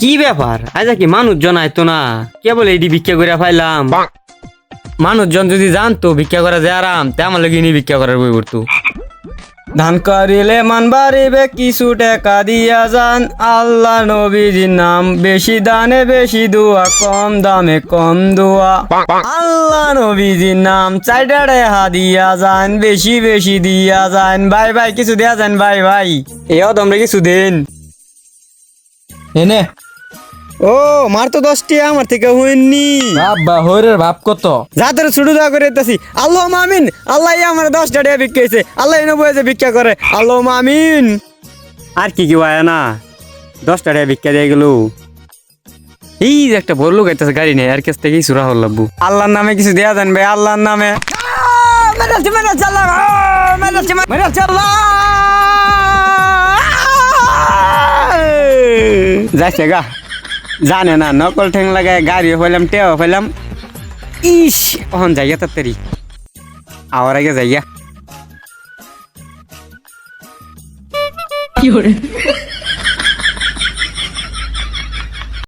কি ব্যাপার আজ কি মানুষজন আইতো না কেবল এইটি ভিক্ষা করে পাইলাম। মানুষজন যদি জানতো ভিক্ষা করা যে আরাম তে আমার লগে ভিক্ষা করার বই করতো। ধান করিলে মান বাড়িবে কিছু টাকা দিয়া যান, আল্লাহ নবীজির নাম বেশি দানে বেশি দোয়া, কম দামে কম দোয়া। আল্লাহ নবীজির নাম চাইটা রেহা দিয়া যান, বেশি বেশি দিয়া যান। ভাই ভাই কিছু দেয়া যান ভাই ভাই, এও তোমরা কিছু দেন এনে ও মার তো 10টি আমার থেকে হইনি। বাবা হরের ভাব কত যাদের ছোট দোয়া করে দিতেছি আল্লাহ মামিন। আল্লাহ আমার 10টা টাকা ভিক্ষা হয়েছে, আল্লাহ এনে বয়েছে ভিক্ষা করে, আল্লাহ মামিন। আর কি কি হয় না 10টা টাকা ভিক্ষা দিয়ে গেল। এই যে একটা বড় লোক আইতেছে গাড়ি নেই, আর কাছ থেকেই সুরা হল লাগবো। আল্লাহর নামে কিছু দেয়া দেন ভাই, আল্লাহর নামে। যাইছে গা জানে না নকল ঠেং লাগায় গাড়ি হইলাম টেও হইলাম। ইস কখন যাইয়া তাড়াতাড়ি আওয়ার আগে যাইয়া।